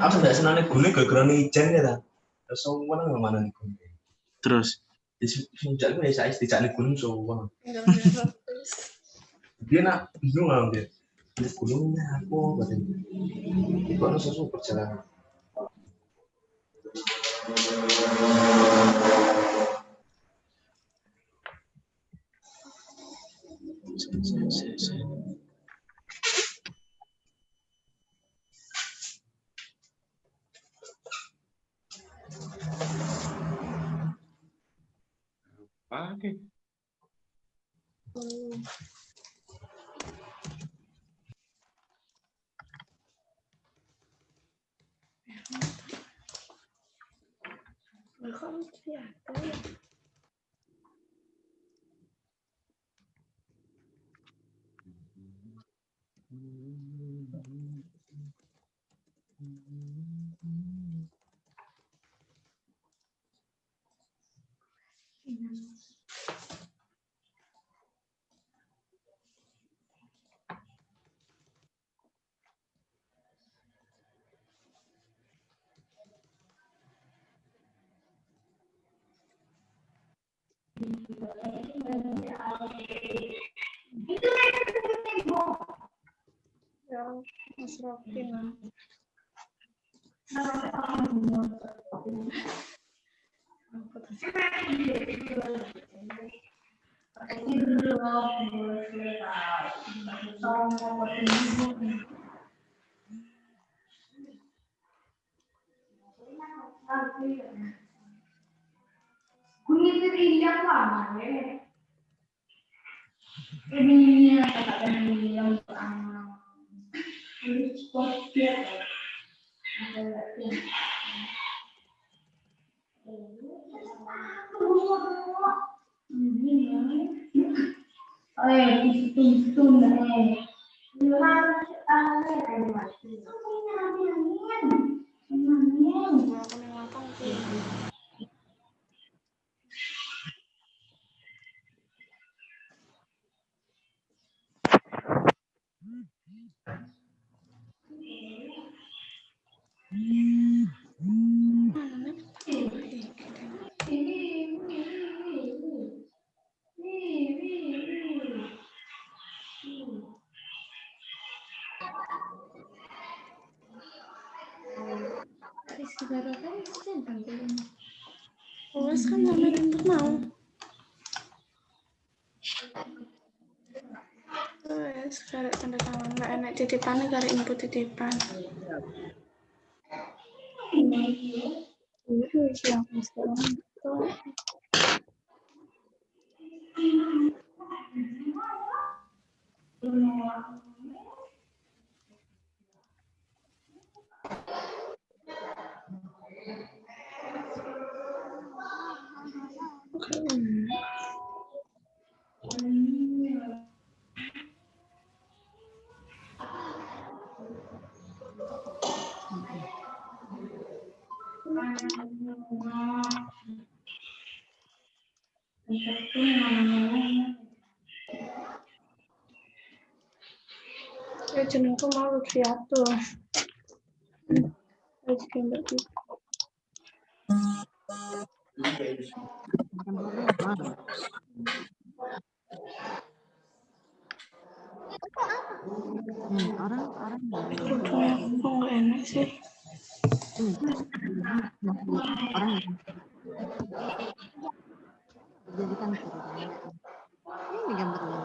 Aku nggak senang nih gue gara-gara ijen ya ta. Terus mana nggak mana nih gue. Terus Sejak gue saya tidak nih gunung so. Dia nak bingung lah dia. Di gunungnya aku katanya. Itu harus sesuatu perjalanan. Pakai. Mas Rokin. Wes kan namanya untuk mau. Wes karek tanda tangan nggak enak titipannya karek input titipan. Itu siang sekarang. Jenengku mau Lutfiatu. Lagi gambar gitu. Orang Kerudungnya aku nggak enak sih. orang jadikan ini gambarnya.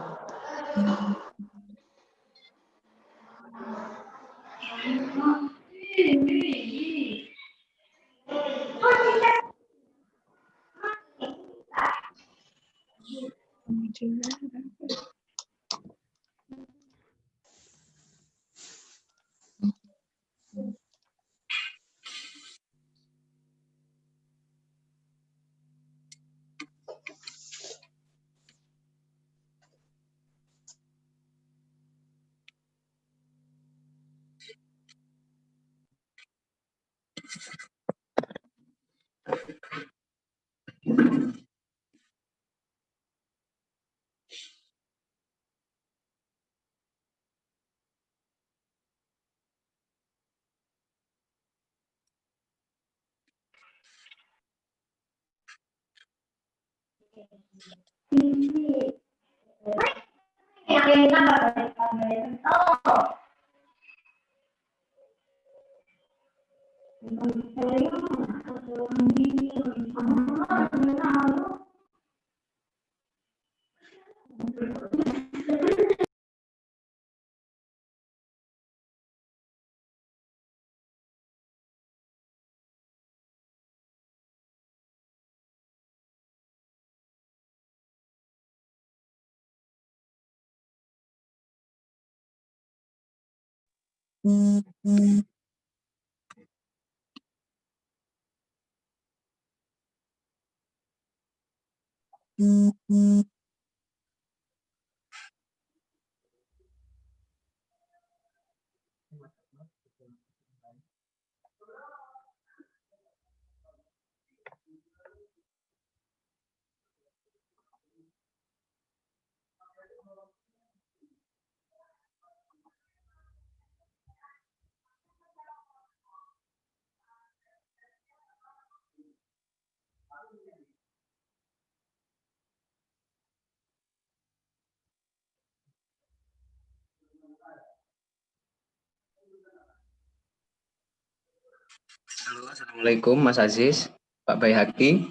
Halo, Assalamualaikum Mas Aziz, Pak Baihaqi.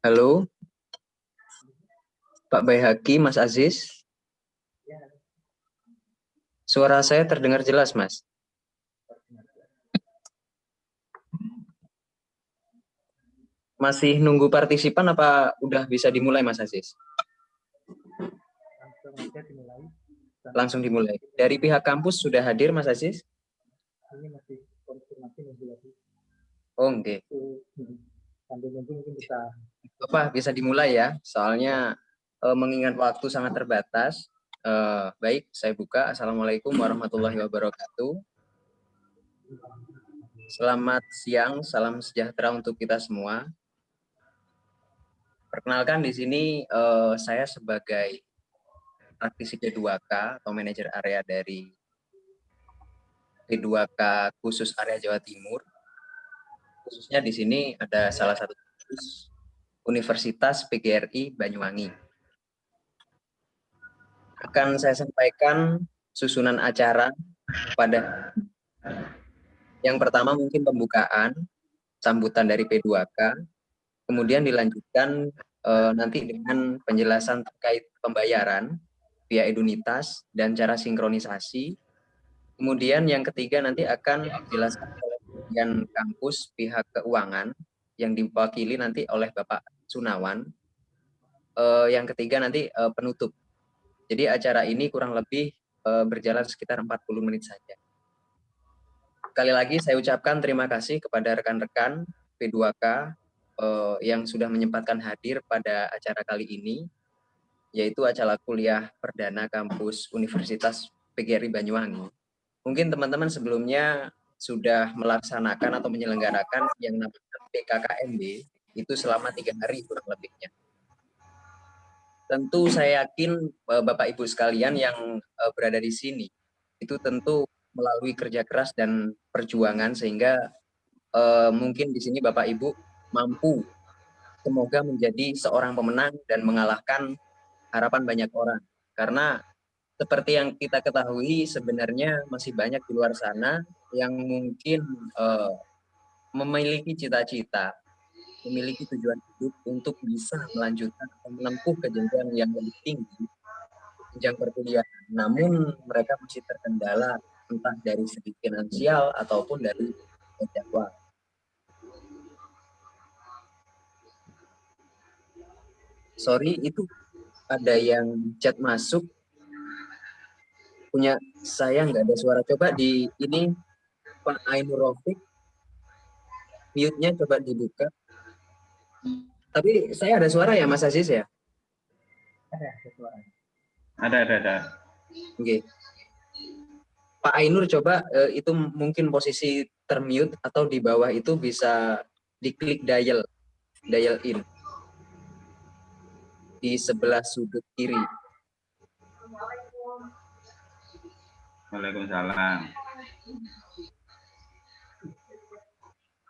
Halo, Pak Baihaqi, Mas Aziz. Suara saya terdengar jelas, Mas. Masih nunggu partisipan apa udah bisa dimulai, Mas Aziz? Langsung dimulai. Dari pihak kampus sudah hadir, Mas Aziz? Ini masih konfirmasi nunggu lagi. Oh, oke. Sambil nunggu mungkin bisa. Bapak bisa dimulai ya, soalnya mengingat waktu sangat terbatas. Baik, saya buka. Assalamualaikum warahmatullahi wabarakatuh. Selamat siang, salam sejahtera untuk kita semua. Perkenalkan di sini saya sebagai praktisi P2K atau manajer area dari P2K khusus area Jawa Timur. Khususnya di sini ada salah satu kampus Universitas PGRI Banyuwangi. Akan saya sampaikan susunan acara pada yang pertama mungkin pembukaan, sambutan dari P2K, kemudian dilanjutkan nanti dengan penjelasan terkait pembayaran via Edunitas dan cara sinkronisasi. Kemudian yang ketiga nanti akan dijelaskan oleh bagian kampus pihak keuangan yang diwakili nanti oleh Bapak Sunawan. Yang ketiga nanti penutup. Jadi acara ini kurang lebih berjalan sekitar 40 menit saja. Sekali lagi saya ucapkan terima kasih kepada rekan-rekan P2K yang sudah menyempatkan hadir pada acara kali ini, yaitu acara kuliah perdana kampus Universitas PGRI Banyuwangi. Mungkin teman-teman sebelumnya sudah melaksanakan atau menyelenggarakan yang namanya PKKMB itu selama 3 hari kurang lebihnya. Tentu saya yakin Bapak Ibu sekalian yang berada di sini itu tentu melalui kerja keras dan perjuangan sehingga mungkin di sini Bapak Ibu mampu semoga menjadi seorang pemenang dan mengalahkan harapan banyak orang. Karena seperti yang kita ketahui sebenarnya masih banyak di luar sana yang mungkin memiliki cita-cita, memiliki tujuan hidup untuk bisa melanjutkan atau menempuh ke jenjang yang lebih tinggi, jenjang perkuliahan. Namun mereka masih terkendala entah dari segi finansial ataupun dari jadwal. Sorry, itu ada yang chat masuk. Punya saya nggak ada suara. Coba di ini Pak Ainur Rafiq, mute-nya coba dibuka. Tapi saya ada suara ya Mas Aziz ya? Ada suara. Ada. Oke. Pak Ainur coba itu mungkin posisi termute atau di bawah itu bisa diklik dial in di sebelah sudut kiri. Waalaikumsalam.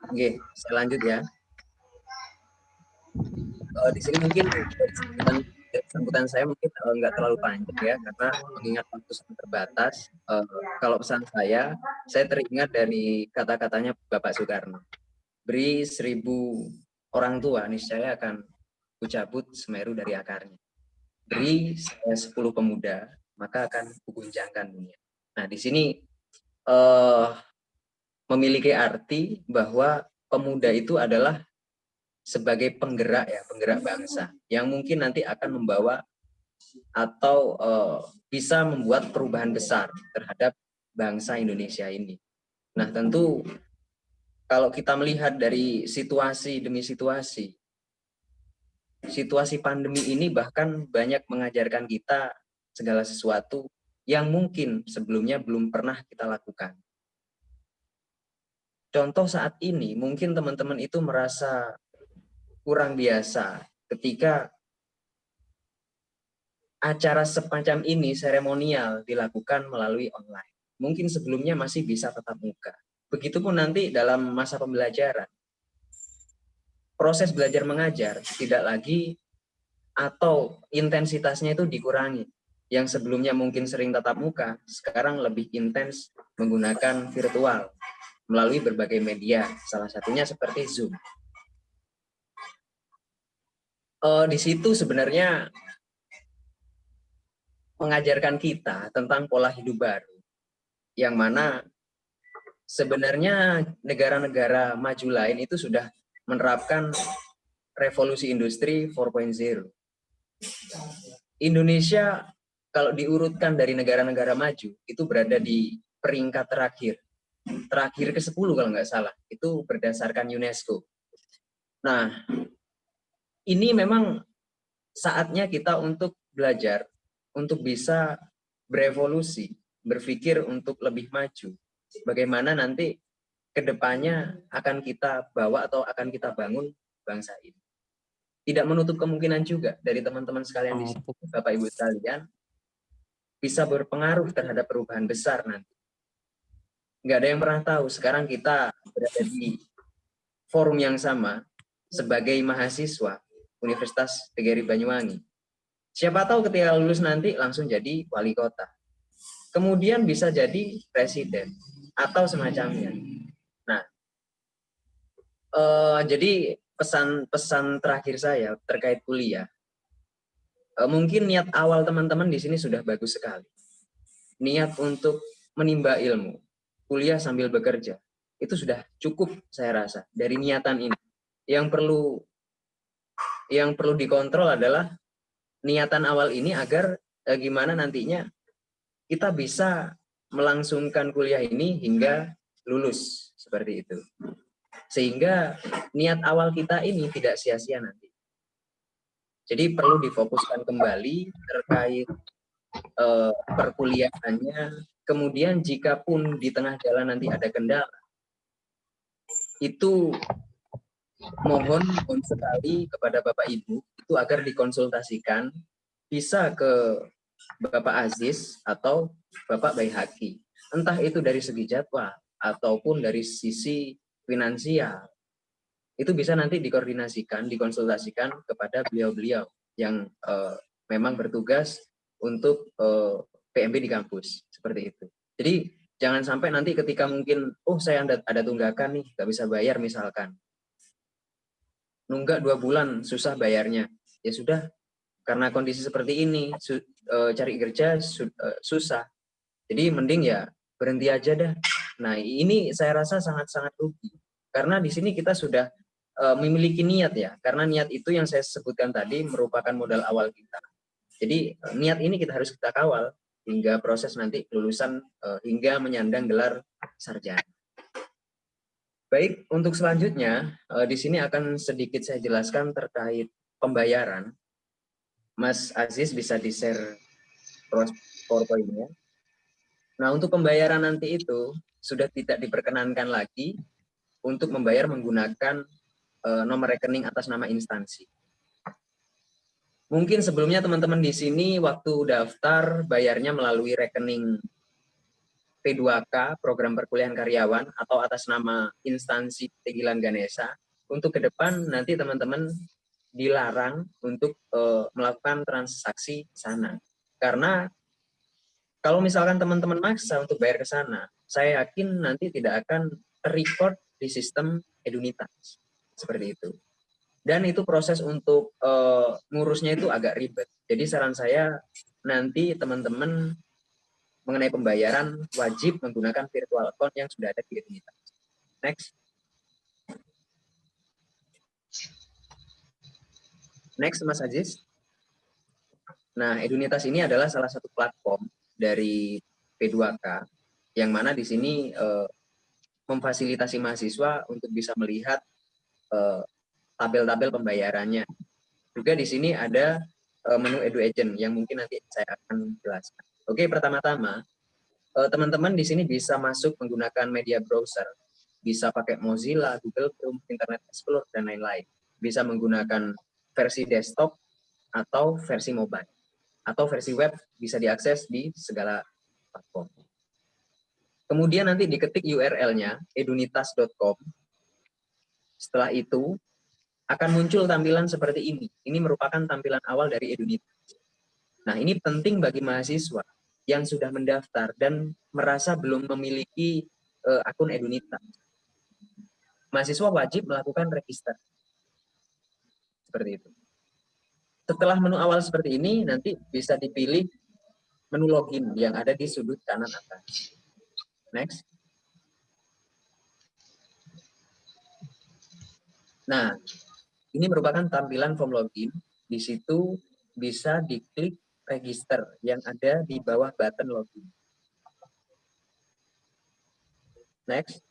Oke, saya lanjut ya. Di sini mungkin sambutan saya mungkin nggak terlalu panjang ya, karena mengingat waktu sangat terbatas. Kalau pesan saya teringat dari kata-katanya Bapak Soekarno. Beri 1000 orang tua, niscaya akan kucabut Semeru dari akarnya. Beri saya 10 pemuda, maka akan kuguncangkan dunia. Nah, di sini memiliki arti bahwa pemuda itu adalah sebagai penggerak ya, penggerak bangsa yang mungkin nanti akan membawa atau bisa membuat perubahan besar terhadap bangsa Indonesia ini. Nah, tentu kalau kita melihat dari situasi demi situasi pandemi ini bahkan banyak mengajarkan kita segala sesuatu yang mungkin sebelumnya belum pernah kita lakukan. Contoh saat ini, mungkin teman-teman itu merasa kurang biasa ketika acara semacam ini seremonial dilakukan melalui online. Mungkin sebelumnya masih bisa tatap muka. Begitupun nanti dalam masa pembelajaran. Proses belajar mengajar tidak lagi atau intensitasnya itu dikurangi. Yang sebelumnya mungkin sering tatap muka, sekarang lebih intens menggunakan virtual melalui berbagai media, salah satunya seperti Zoom. Di situ sebenarnya mengajarkan kita tentang pola hidup baru, yang mana sebenarnya negara-negara maju lain itu sudah menerapkan revolusi industri 4.0. Indonesia kalau diurutkan dari negara-negara maju itu berada di peringkat terakhir ke-10 kalau nggak salah, itu berdasarkan UNESCO. Nah, ini memang saatnya kita untuk belajar, untuk bisa berevolusi, berpikir untuk lebih maju. Bagaimana nanti ke depannya akan kita bawa atau akan kita bangun bangsa ini. Tidak menutup kemungkinan juga dari teman-teman sekalian di sini, Bapak Ibu sekalian, bisa berpengaruh terhadap perubahan besar nanti. Nggak ada yang pernah tahu, sekarang kita berada di forum yang sama sebagai mahasiswa Universitas PGRI Banyuwangi. Siapa tahu ketika lulus nanti langsung jadi wali kota. Kemudian bisa jadi presiden atau semacamnya. Nah, jadi pesan terakhir saya terkait kuliah. Mungkin niat awal teman-teman di sini sudah bagus sekali. Niat untuk menimba ilmu, kuliah sambil bekerja, itu sudah cukup saya rasa dari niatan ini. Yang perlu dikontrol adalah niatan awal ini agar gimana nantinya kita bisa melangsungkan kuliah ini hingga lulus seperti itu. Sehingga niat awal kita ini tidak sia-sia nanti. Jadi perlu difokuskan kembali terkait perkuliahannya. Kemudian jika pun di tengah jalan nanti ada kendala, itu mohon sekali kepada Bapak Ibu itu agar dikonsultasikan bisa ke Bapak Aziz atau Bapak Baihaqi. Entah itu dari segi jadwal ataupun dari sisi finansial. Itu bisa nanti dikoordinasikan, dikonsultasikan kepada beliau-beliau yang memang bertugas untuk PMB di kampus. Seperti itu. Jadi jangan sampai nanti ketika mungkin, saya ada tunggakan nih, nggak bisa bayar misalkan. Nunggak 2 bulan, susah bayarnya. Ya sudah, karena kondisi seperti ini, cari kerja susah. Jadi mending ya berhenti aja dah. Nah, ini saya rasa sangat-sangat rugi. Karena di sini kita sudah memiliki niat ya. Karena niat itu yang saya sebutkan tadi merupakan modal awal kita. Jadi niat ini kita harus kita kawal hingga proses nanti kelulusan hingga menyandang gelar sarjana. Baik, untuk selanjutnya di sini akan sedikit saya jelaskan terkait pembayaran. Mas Aziz bisa di-share PowerPoint-nya. Nah, untuk pembayaran nanti itu sudah tidak diperkenankan lagi untuk membayar menggunakan nomor rekening atas nama instansi. Mungkin sebelumnya teman-teman di sini waktu daftar bayarnya melalui rekening P2K, Program Perkuliahan Karyawan, atau atas nama instansi Tegilan Ganesha, untuk ke depan nanti teman-teman dilarang untuk melakukan transaksi sana. Karena kalau misalkan teman-teman maksa untuk bayar ke sana, saya yakin nanti tidak akan terrecord di sistem Edunitas. Seperti itu. Dan itu proses untuk ngurusnya itu agak ribet. Jadi saran saya nanti teman-teman mengenai pembayaran wajib menggunakan virtual account yang sudah ada di Edunitas. Next. Next, Mas Aziz. Nah, Edunitas ini adalah salah satu platform dari P2K yang mana di sini memfasilitasi mahasiswa untuk bisa melihat tabel-tabel pembayarannya. Juga di sini ada menu Edu Agent yang mungkin nanti saya akan jelaskan. Oke, pertama-tama teman-teman di sini bisa masuk menggunakan media browser, bisa pakai Mozilla, Google Chrome, Internet Explorer, dan lain-lain. Bisa menggunakan versi desktop atau versi mobile, atau versi web bisa diakses di segala platform. Kemudian nanti diketik URL-nya edunitas.com. Setelah itu akan muncul tampilan seperti ini. Ini merupakan tampilan awal dari Edunitas. Nah, ini penting bagi mahasiswa yang sudah mendaftar dan merasa belum memiliki akun Edunitas. Mahasiswa wajib melakukan register. Seperti itu. Setelah menu awal seperti ini, nanti bisa dipilih menu login yang ada di sudut kanan atas. Next. Nah, ini merupakan tampilan form login. Di situ bisa diklik register yang ada di bawah button login. Next.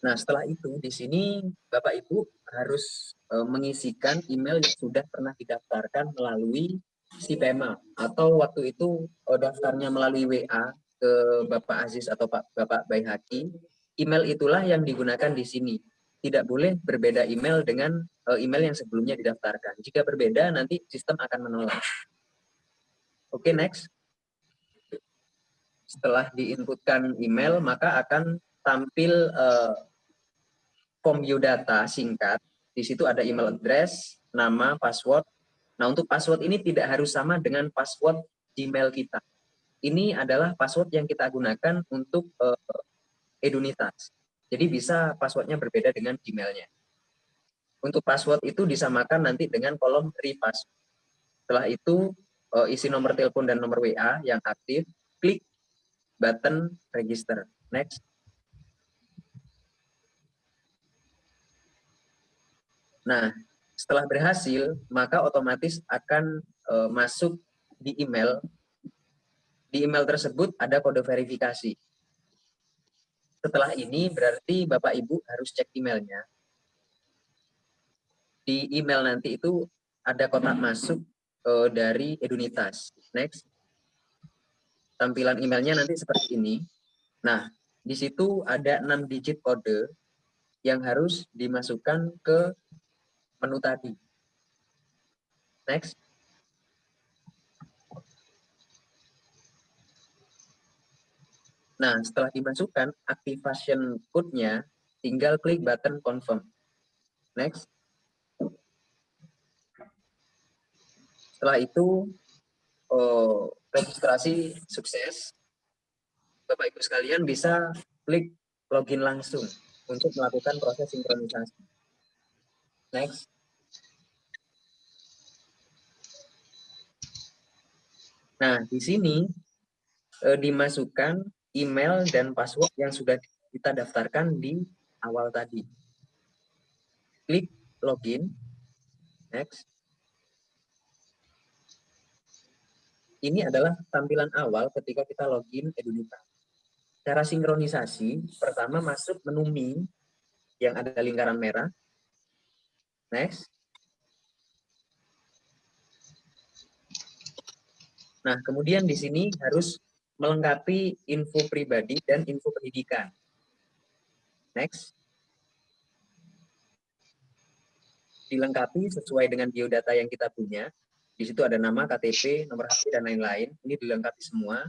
Nah, setelah itu di sini Bapak Ibu harus mengisikan email yang sudah pernah didaftarkan melalui si PEMA, atau waktu itu daftarnya melalui WA ke Bapak Aziz atau Bapak Baihaki. Email itulah yang digunakan di sini. Tidak boleh berbeda email dengan email yang sebelumnya didaftarkan. Jika berbeda, nanti sistem akan menolak. Oke, next. Setelah diinputkan email, maka akan tampil form biodata singkat. Di situ ada email address, nama, password. Nah, untuk password ini tidak harus sama dengan password Gmail kita. Ini adalah password yang kita gunakan untuk Edunitas. Jadi bisa passwordnya berbeda dengan Gmail-nya. Untuk password itu disamakan nanti dengan kolom repassword. Setelah itu isi nomor telepon dan nomor WA yang aktif, klik button register. Next. Nah, setelah berhasil, maka otomatis akan masuk di email. Di email tersebut ada kode verifikasi. Setelah ini berarti Bapak Ibu harus cek emailnya. Di email nanti itu ada kotak masuk dari Edunitas. Next. Tampilan emailnya nanti seperti ini. Nah, di situ ada 6 digit kode yang harus dimasukkan ke menu tadi. Next. Nah, setelah dimasukkan activation code-nya, tinggal klik button confirm. Next. Setelah itu, registrasi sukses. Bapak Ibu sekalian bisa klik login langsung untuk melakukan proses sinkronisasi. Next. Nah, di sini dimasukkan email dan password yang sudah kita daftarkan di awal tadi. Klik login. Next. Ini adalah tampilan awal ketika kita login Edunitas. Cara sinkronisasi, pertama masuk menu Me yang ada lingkaran merah. Next. Nah, kemudian di sini harus melengkapi info pribadi dan info pendidikan. Next. Dilengkapi sesuai dengan biodata yang kita punya. Di situ ada nama, KTP, nomor HP, dan lain-lain. Ini dilengkapi semua.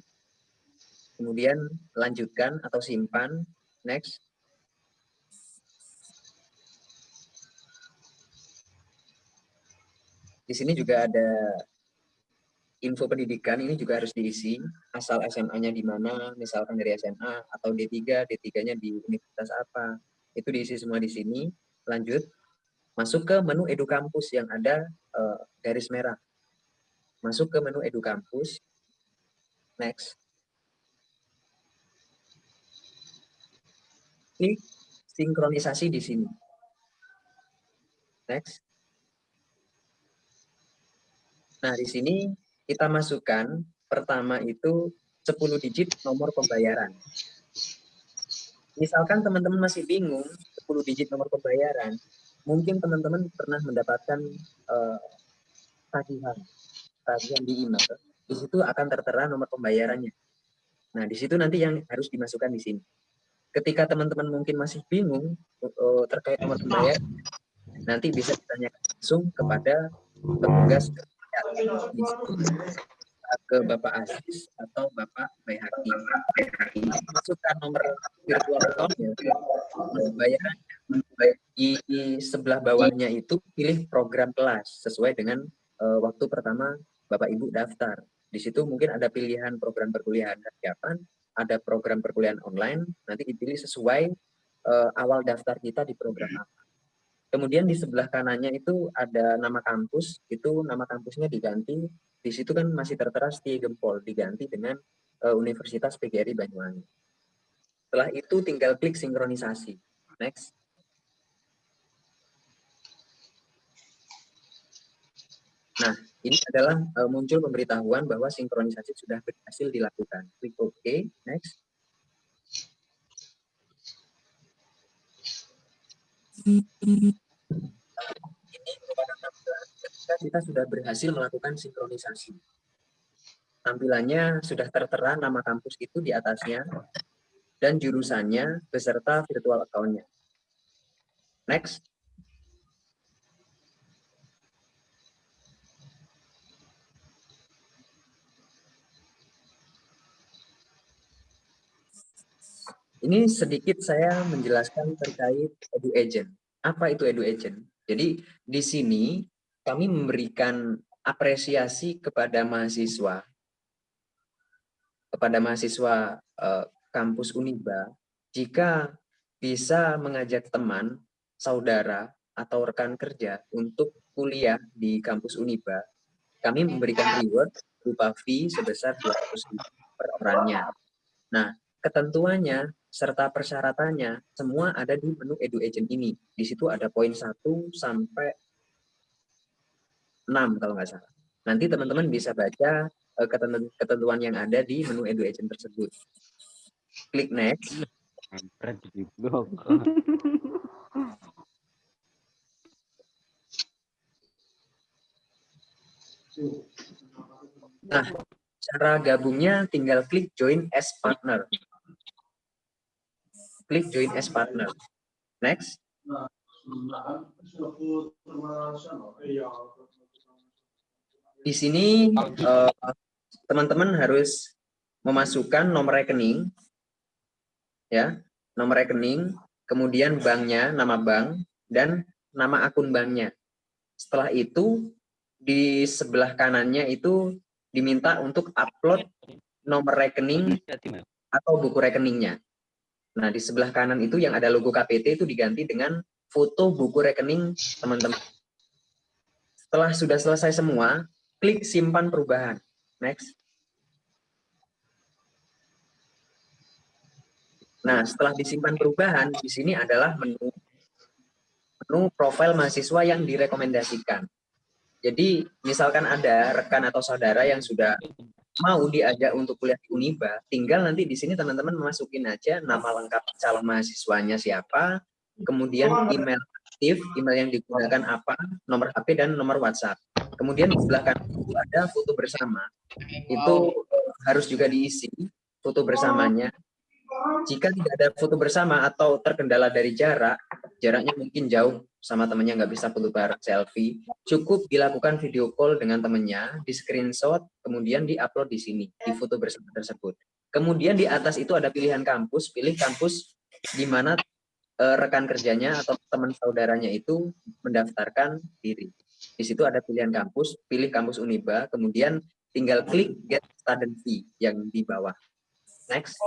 Kemudian lanjutkan atau simpan. Next. Di sini juga ada info pendidikan, ini juga harus diisi. Asal SMA-nya di mana, misalkan dari SMA, atau D3, D3-nya di universitas apa. Itu diisi semua di sini. Lanjut. Masuk ke menu Edu Kampus yang ada garis merah. Masuk ke menu Edu Kampus. Next. Klik sinkronisasi di sini. Next. Nah, di sini kita masukkan pertama itu 10 digit nomor pembayaran. Misalkan teman-teman masih bingung 10 digit nomor pembayaran, mungkin teman-teman pernah mendapatkan tagihan di email. Di situ akan tertera nomor pembayarannya. Nah, di situ nanti yang harus dimasukkan di sini. Ketika teman-teman mungkin masih bingung terkait nomor pembayaran, nanti bisa ditanyakan langsung kepada petugas ke Bapak Aziz atau Bapak Bayhaki. Masukkan nomor virtual account-nya, bayaran di sebelah bawahnya itu pilih program kelas sesuai dengan waktu pertama Bapak Ibu daftar. Di situ mungkin ada pilihan program perkuliahan kapan, ada program perkuliahan online, nanti dipilih sesuai awal daftar kita di program apa. Kemudian di sebelah kanannya itu ada nama kampus, itu nama kampusnya diganti, di situ kan masih tertera Setia Gempol, diganti dengan Universitas PGRI Banyuwangi. Setelah itu tinggal klik sinkronisasi. Next. Nah, ini adalah muncul pemberitahuan bahwa sinkronisasi sudah berhasil dilakukan. Klik OK. Next. Ini merupakan tampilan ketika kita sudah berhasil melakukan sinkronisasi. Tampilannya sudah tertera nama kampus itu di atasnya dan jurusannya beserta virtual account-nya. Next. Ini sedikit saya menjelaskan terkait Edu Agent. Apa itu Edu Agent? Jadi di sini kami memberikan apresiasi kepada mahasiswa kampus Uniba jika bisa mengajak teman, saudara, atau rekan kerja untuk kuliah di kampus Uniba. Kami memberikan reward berupa fee sebesar 200.000 per orangnya. Nah, ketentuannya serta persyaratannya semua ada di menu Edu Agent ini. Di situ ada poin 1 sampai 6 kalau nggak salah. Nanti teman-teman bisa baca ketentuan yang ada di menu Edu Agent tersebut. Klik next. Nah, cara gabungnya tinggal klik join as partner. Klik join as partner. Next. Di sini teman-teman harus memasukkan nomor rekening, ya, nomor rekening, kemudian banknya, nama bank, dan nama akun banknya. Setelah itu di sebelah kanannya itu diminta untuk upload nomor rekening atau buku rekeningnya. Nah, di sebelah kanan itu yang ada logo KPT itu diganti dengan foto buku rekening teman-teman. Setelah sudah selesai semua, klik simpan perubahan. Next. Nah, setelah disimpan perubahan, di sini adalah menu profil mahasiswa yang direkomendasikan. Jadi, misalkan ada rekan atau saudara yang sudah mau diajak untuk kuliah di Uniba, tinggal nanti di sini teman-teman masukin aja nama lengkap calon mahasiswanya siapa, kemudian email aktif, email yang digunakan apa, nomor HP dan nomor WhatsApp. Kemudian di sebelah kanan itu ada foto bersama. Itu harus juga diisi foto bersamanya. Jika tidak ada foto bersama atau terkendala dari jaraknya mungkin jauh sama temennya, nggak bisa foto bareng selfie, cukup dilakukan video call dengan temennya, di screenshot, kemudian di-upload di sini, di foto bersama tersebut. Kemudian di atas itu ada pilihan kampus, pilih kampus di mana rekan kerjanya atau teman saudaranya itu mendaftarkan diri. Di situ ada pilihan kampus, pilih kampus Uniba, kemudian tinggal klik get student fee yang di bawah. Next.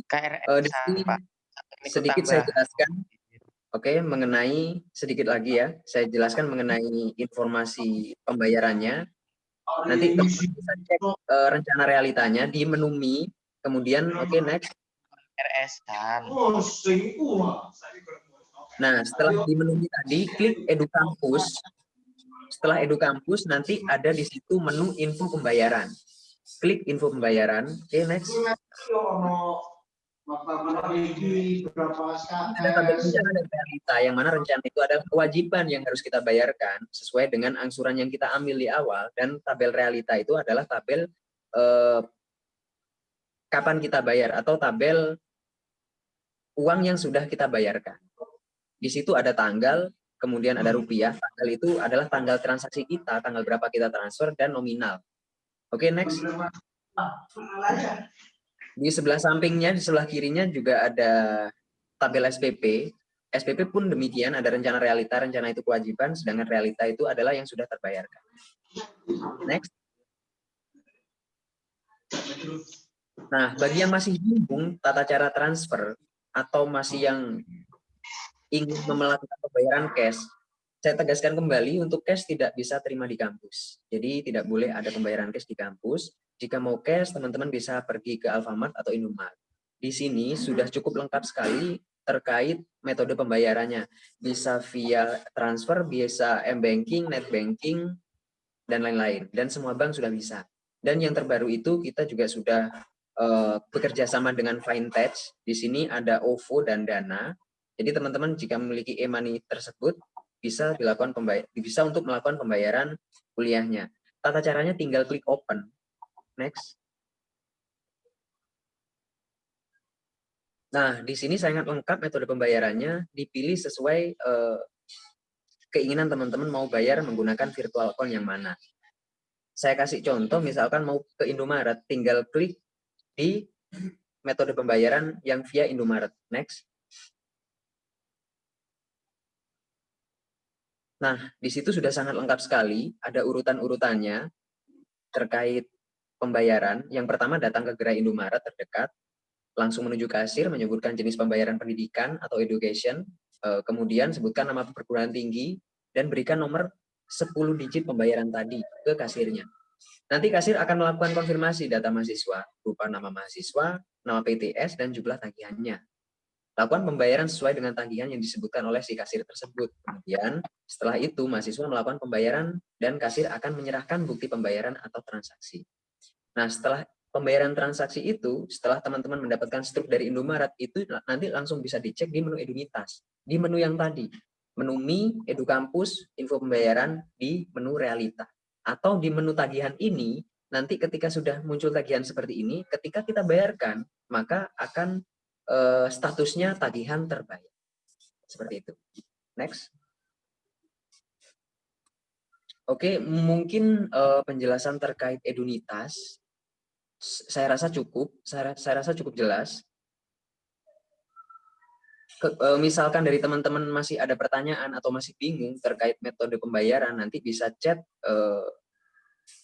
KRS Di sini Pak. sedikit saya jelaskan. Oke, mengenai sedikit lagi ya, saya jelaskan mengenai informasi pembayarannya. Nanti teman-teman bisa cek rencana realitanya di menu Mi, kemudian oke, next. RS-an. Nah, setelah di menu Mi tadi, klik Edu Kampus. Setelah Edu Kampus, nanti ada di situ menu info pembayaran. Klik info pembayaran, oke, next. Ada tabel rencana dan realita, yang mana rencana itu adalah kewajiban yang harus kita bayarkan sesuai dengan angsuran yang kita ambil di awal, dan tabel realita itu adalah tabel kapan kita bayar atau tabel uang yang sudah kita bayarkan. Di situ ada tanggal, kemudian ada rupiah. Tanggal itu adalah tanggal transaksi kita, tanggal berapa kita transfer, dan nominal. Oke, next. Di sebelah sampingnya, di sebelah kirinya juga ada tabel SPP. SPP pun demikian, ada rencana realita, rencana itu kewajiban, sedangkan realita itu adalah yang sudah terbayarkan. Next. Nah, bagi yang masih bingung tata cara transfer atau masih yang ingin melakukan pembayaran cash, saya tegaskan kembali, untuk cash tidak bisa terima di kampus. Jadi tidak boleh ada pembayaran cash di kampus. Jika mau cash, teman-teman bisa pergi ke Alfamart atau Indomaret. Di sini sudah cukup lengkap sekali terkait metode pembayarannya. Bisa via transfer, bisa m-banking, net banking, dan lain-lain. Dan semua bank sudah bisa. Dan yang terbaru itu kita juga sudah bekerja sama dengan Fintech. Di sini ada OVO dan Dana. Jadi teman-teman jika memiliki e-money tersebut bisa untuk melakukan pembayaran kuliahnya. Tata caranya tinggal klik open. Next. Nah, di sini sangat lengkap metode pembayarannya, dipilih sesuai keinginan teman-teman mau bayar menggunakan virtual account yang mana. Saya kasih contoh, misalkan mau ke Indomaret, tinggal klik di metode pembayaran yang via Indomaret. Next. Nah, di situ sudah sangat lengkap sekali, ada urutan-urutannya terkait pembayaran. Yang pertama, datang ke gerai Indomaret terdekat, langsung menuju kasir, menyebutkan jenis pembayaran pendidikan atau education, kemudian sebutkan nama perguruan tinggi, dan berikan nomor 10 digit pembayaran tadi ke kasirnya. Nanti kasir akan melakukan konfirmasi data mahasiswa, berupa nama mahasiswa, nama PTS, dan jumlah tagihannya. Lakukan pembayaran sesuai dengan tagihan yang disebutkan oleh si kasir tersebut. Kemudian, setelah itu, mahasiswa melakukan pembayaran dan kasir akan menyerahkan bukti pembayaran atau transaksi. Nah, setelah pembayaran transaksi itu, setelah teman-teman mendapatkan struk dari Indomaret, itu nanti langsung bisa dicek di menu Edunitas. Di menu yang tadi, menu Mi, Edu Kampus, info pembayaran di menu Realita. Atau di menu tagihan ini, nanti ketika sudah muncul tagihan seperti ini, ketika kita bayarkan, maka akan statusnya tagihan terbayar. Seperti itu. Next. Oke, mungkin penjelasan terkait Edunitas saya rasa cukup. Saya rasa cukup jelas. Misalkan dari teman-teman masih ada pertanyaan atau masih bingung terkait metode pembayaran, nanti bisa chat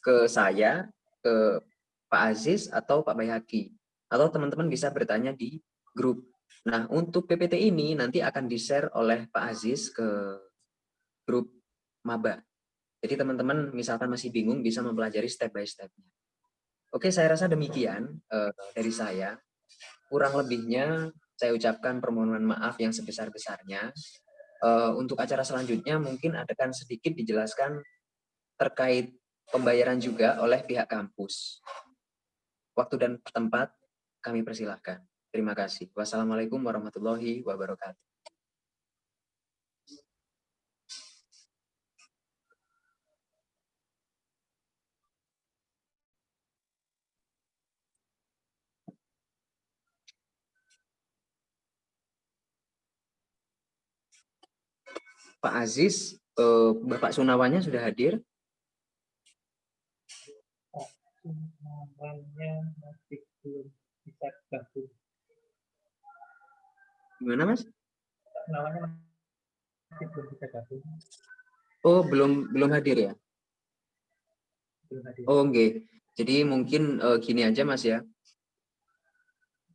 ke saya, ke Pak Aziz atau Pak Bayhaki. Atau teman-teman bisa bertanya di grup. Nah, untuk PPT ini nanti akan di-share oleh Pak Aziz ke grup maba. Jadi teman-teman misalkan masih bingung bisa mempelajari step by step-nya. Oke, saya rasa demikian dari saya. Kurang lebihnya saya ucapkan permohonan maaf yang sebesar-besarnya. Untuk acara selanjutnya mungkin akan sedikit dijelaskan terkait pembayaran juga oleh pihak kampus. Waktu dan tempat kami persilahkan. Terima kasih. Wassalamualaikum warahmatullahi wabarakatuh. Pak Aziz, Bapak Sunawannya sudah hadir? Namanya masih belum bisa gabung. Gimana, Mas? Namanya masih belum bisa gabung. Oh, belum hadir ya? Belum hadir. Oh, oke. Jadi mungkin gini aja, Mas ya.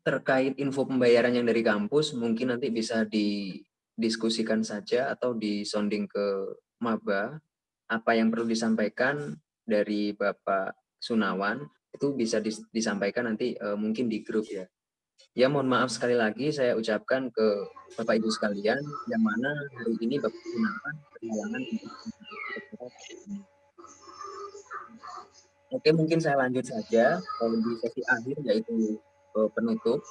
Terkait info pembayaran yang dari kampus, mungkin nanti bisa didiskusikan saja atau disonding ke maba. Apa yang perlu disampaikan dari Bapak Sunawan, itu bisa disampaikan nanti mungkin di grup ya. Ya, mohon maaf sekali lagi saya ucapkan ke Bapak Ibu sekalian, yang mana hari ini Bapak Sunawan berhalangan untuk Oke, mungkin saya lanjut saja di sesi akhir, yaitu penutup.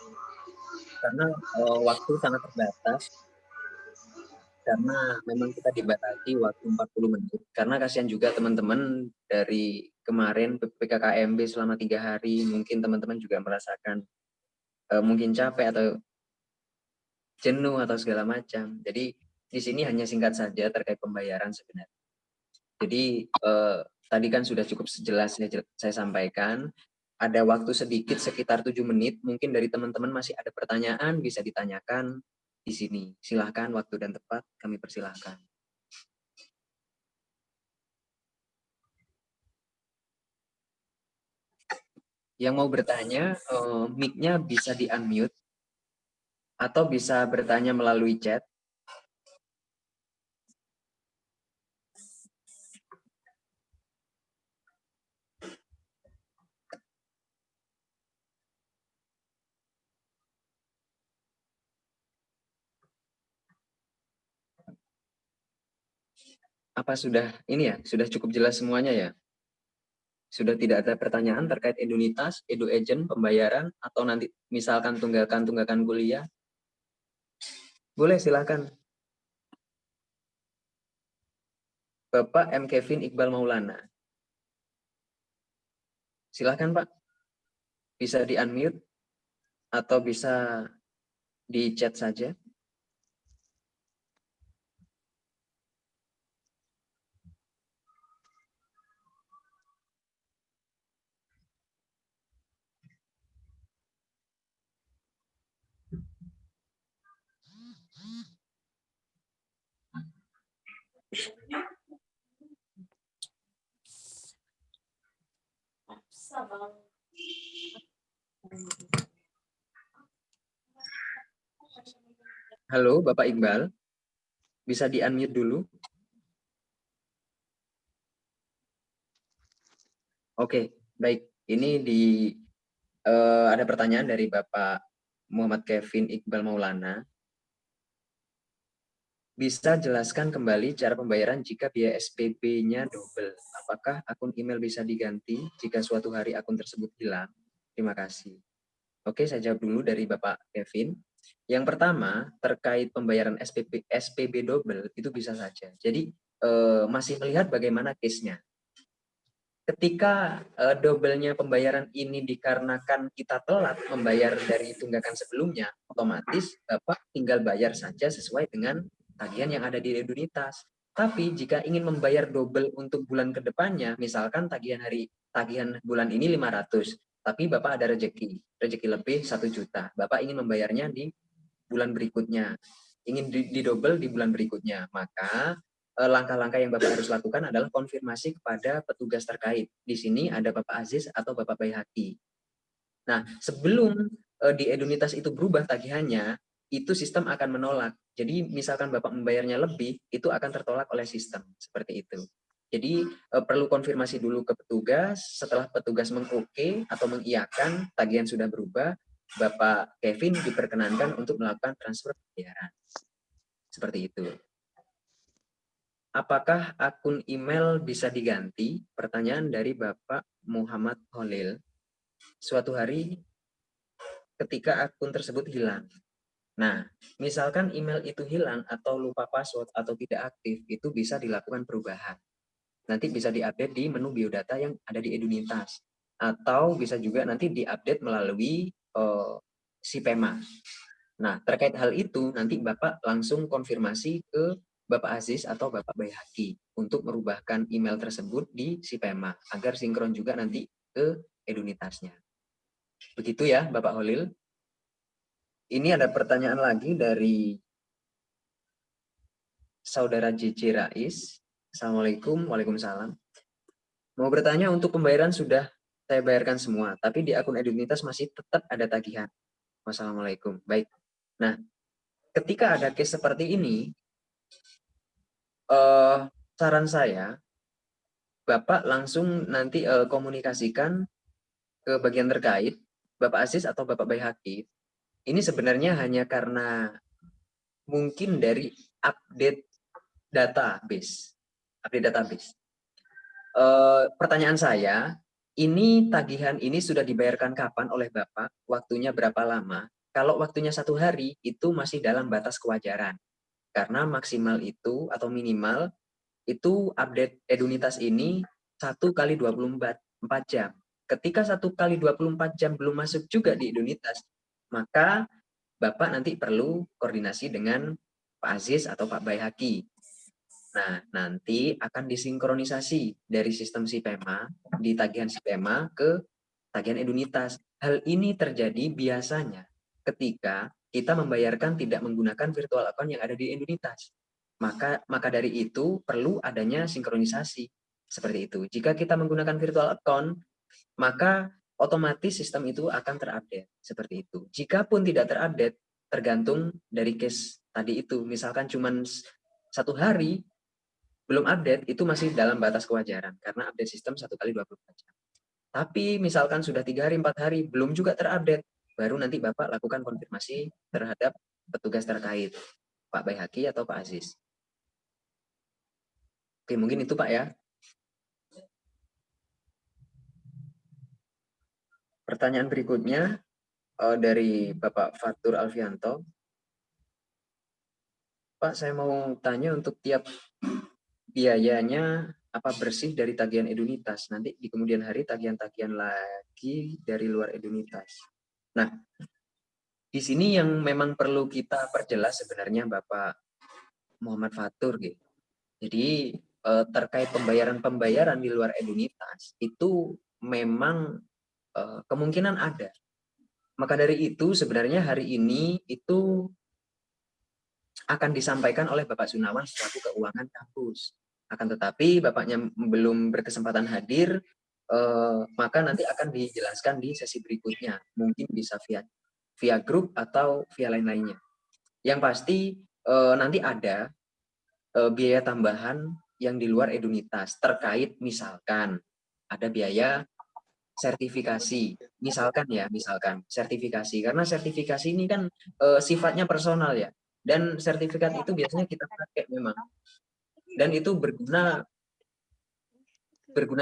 Karena waktu sangat terbatas, karena memang kita dibatasi waktu 40 menit. Karena kasihan juga teman-teman dari kemarin PPKKMB selama 3 hari, mungkin teman-teman juga merasakan mungkin capek atau jenuh atau segala macam. Jadi di sini hanya singkat saja terkait pembayaran sebenarnya. Jadi tadi kan sudah cukup jelas saya sampaikan. Ada waktu sedikit sekitar 7 menit. Mungkin dari teman-teman masih ada pertanyaan bisa ditanyakan di sini. Silahkan, waktu dan tepat kami persilahkan. Yang mau bertanya, mic-nya bisa di-unmute atau bisa bertanya melalui chat. Apa sudah ini ya? Sudah cukup jelas semuanya ya? Sudah tidak ada pertanyaan terkait Edunitas, Edu Agent, pembayaran, atau nanti misalkan tunggakan kuliah? Boleh, silakan. Bapak M. Kevin Iqbal Maulana. Silakan Pak. Bisa di-unmute atau bisa di chat saja. Halo Bapak Iqbal. Bisa di-unmute dulu. Oke, baik. Ini ada pertanyaan dari Bapak Muhammad Kevin Iqbal Maulana. Bisa jelaskan kembali cara pembayaran jika biaya SPB-nya double. Apakah akun email bisa diganti jika suatu hari akun tersebut hilang? Terima kasih. Oke, saya jawab dulu dari Bapak Kevin. Yang pertama, terkait pembayaran SPB double, itu bisa saja. Jadi, masih melihat bagaimana case-nya. Ketika double-nya pembayaran ini dikarenakan kita telat membayar dari tunggakan sebelumnya, otomatis Bapak tinggal bayar saja sesuai dengan tagihan yang ada di Edunitas. Tapi jika ingin membayar double untuk bulan kedepannya, misalkan tagihan bulan ini 500, tapi Bapak ada rezeki lebih 1 juta. Bapak ingin membayarnya di bulan berikutnya, ingin di double di bulan berikutnya, maka langkah-langkah yang Bapak harus lakukan adalah konfirmasi kepada petugas terkait. Di sini ada Bapak Aziz atau Bapak Baihaqi. Nah, sebelum di Edunitas itu berubah tagihannya, itu sistem akan menolak. Jadi misalkan Bapak membayarnya lebih, itu akan tertolak oleh sistem. Seperti itu. Jadi perlu konfirmasi dulu ke petugas. Setelah petugas mengoke atau mengiyakan tagihan sudah berubah, Bapak Kevin diperkenankan untuk melakukan transfer pembayaran. Seperti itu. Apakah akun email bisa diganti? Pertanyaan dari Bapak Muhammad Holil. Suatu hari ketika akun tersebut hilang. Nah, misalkan email itu hilang atau lupa password atau tidak aktif, itu bisa dilakukan perubahan. Nanti bisa diupdate di menu biodata yang ada di Edunitas. Atau bisa juga nanti diupdate melalui si PEMA. Nah, terkait hal itu, nanti Bapak langsung konfirmasi ke Bapak Aziz atau Bapak Baihaqi untuk merubahkan email tersebut di Sipema agar sinkron juga nanti ke Edunitasnya. Begitu ya Bapak Holil. Ini ada pertanyaan lagi dari Saudara JJ Rais. Assalamualaikum, waalaikumsalam. Mau bertanya, untuk pembayaran sudah saya bayarkan semua, tapi di akun Edunitas masih tetap ada tagihan. Wassalamualaikum. Baik. Nah, ketika ada case seperti ini, saran saya, Bapak langsung nanti komunikasikan ke bagian terkait, Bapak Aziz atau Bapak Baihaqi. Ini sebenarnya hanya karena mungkin dari update database. Pertanyaan saya, ini tagihan ini sudah dibayarkan kapan oleh Bapak? Waktunya berapa lama? Kalau waktunya 1 hari, itu masih dalam batas kewajaran. Karena maksimal itu atau minimal itu update Edunitas ini 1 kali 24 jam. Ketika 1 kali 24 jam belum masuk juga di Edunitas, maka Bapak nanti perlu koordinasi dengan Pak Aziz atau Pak Baihaqi. Nah, nanti akan disinkronisasi dari sistem Sipema, di tagihan Sipema ke tagihan Edunitas. Hal ini terjadi biasanya ketika kita membayarkan tidak menggunakan virtual account yang ada di Edunitas. Maka dari itu perlu adanya sinkronisasi seperti itu. Jika kita menggunakan virtual account, maka otomatis sistem itu akan terupdate seperti itu. Jikapun tidak terupdate, tergantung dari case tadi itu. Misalkan cuma 1 hari belum update, itu masih dalam batas kewajaran karena update sistem 1 kali 24 jam. Tapi misalkan sudah 3 hari, 4 hari belum juga terupdate, baru nanti Bapak lakukan konfirmasi terhadap petugas terkait, Pak Baihaqi atau Pak Aziz. Oke, mungkin itu Pak ya. Pertanyaan berikutnya dari Bapak Fatur Alfianto. Pak, saya mau tanya untuk tiap biayanya apa bersih dari tagihan Edunitas? Nanti di kemudian hari tagihan-tagihan lagi dari luar Edunitas. Nah, di sini yang memang perlu kita perjelas sebenarnya Bapak Muhammad Fatur gitu. Jadi terkait pembayaran di luar Edunitas itu memang kemungkinan ada. Maka dari itu sebenarnya hari ini itu akan disampaikan oleh Bapak Sunawan selaku keuangan kampus. Akan tetapi Bapaknya belum berkesempatan hadir, maka nanti akan dijelaskan di sesi berikutnya. Mungkin bisa via grup atau via lain-lainnya. Yang pasti nanti ada biaya tambahan yang di luar Edunitas terkait misalkan ada biaya sertifikasi, misalkan sertifikasi, karena sertifikasi ini kan sifatnya personal ya, dan sertifikat itu biasanya kita pakai memang, dan itu berguna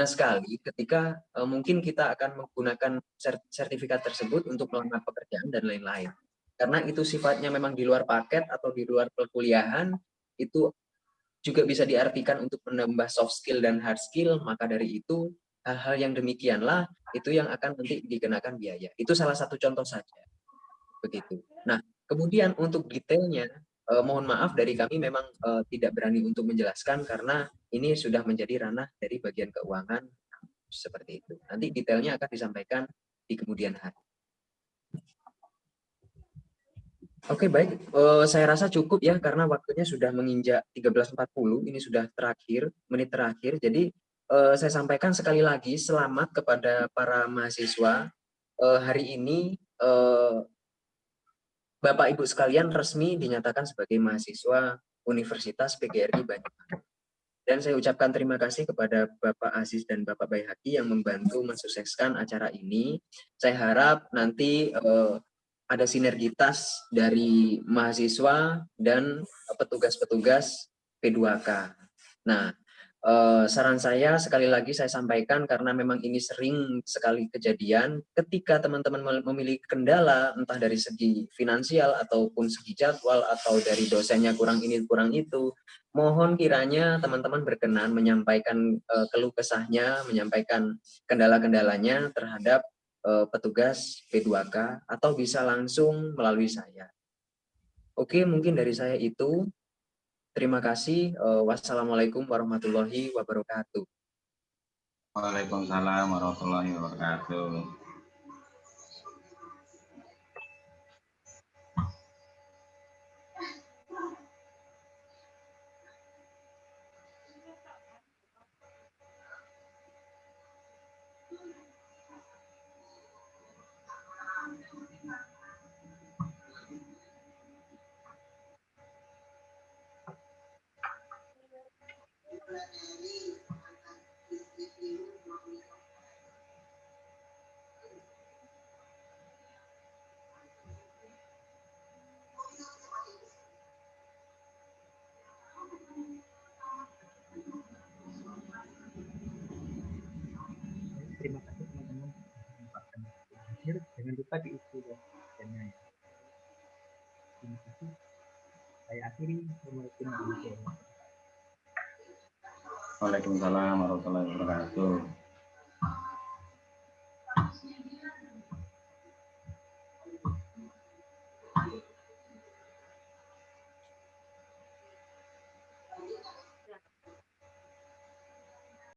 sekali ketika mungkin kita akan menggunakan sertifikat tersebut untuk melamar pekerjaan dan lain-lain, karena itu sifatnya memang di luar paket atau di luar perkuliahan, itu juga bisa diartikan untuk menambah soft skill dan hard skill. Maka dari itu hal-hal yang demikianlah itu yang akan nanti dikenakan biaya. Itu salah satu contoh saja. Begitu. Nah, kemudian untuk detailnya, mohon maaf dari kami memang tidak berani untuk menjelaskan karena ini sudah menjadi ranah dari bagian keuangan seperti itu. Nanti detailnya akan disampaikan di kemudian hari. Oke, baik. Saya rasa cukup ya karena waktunya sudah menginjak 13.40. Ini sudah menit terakhir. Jadi saya sampaikan sekali lagi selamat kepada para mahasiswa. Hari ini Bapak Ibu sekalian resmi dinyatakan sebagai mahasiswa Universitas PGRI Banyuwangi. Dan saya ucapkan terima kasih kepada Bapak Aziz dan Bapak Baihaqi yang membantu mensukseskan acara ini. Saya harap nanti ada sinergitas dari mahasiswa dan petugas-petugas P2K. Nah, saran saya sekali lagi saya sampaikan karena memang ini sering sekali kejadian ketika teman-teman memiliki kendala entah dari segi finansial ataupun segi jadwal atau dari dosennya kurang ini kurang itu, mohon kiranya teman-teman berkenan menyampaikan keluh kesahnya, menyampaikan kendala-kendalanya terhadap petugas P2K atau bisa langsung melalui saya. Oke, mungkin dari saya itu. Terima kasih. Wassalamualaikum warahmatullahi wabarakatuh. Waalaikumsalam warahmatullahi wabarakatuh. Terima kasih teman-teman. Jangan lupa diisi dosennya ya. Terima kasih. Saya akhiri. Assalamualaikum warahmatullahi wabarakatuh. Waalaikumsalam warahmatullahi wabarakatuh.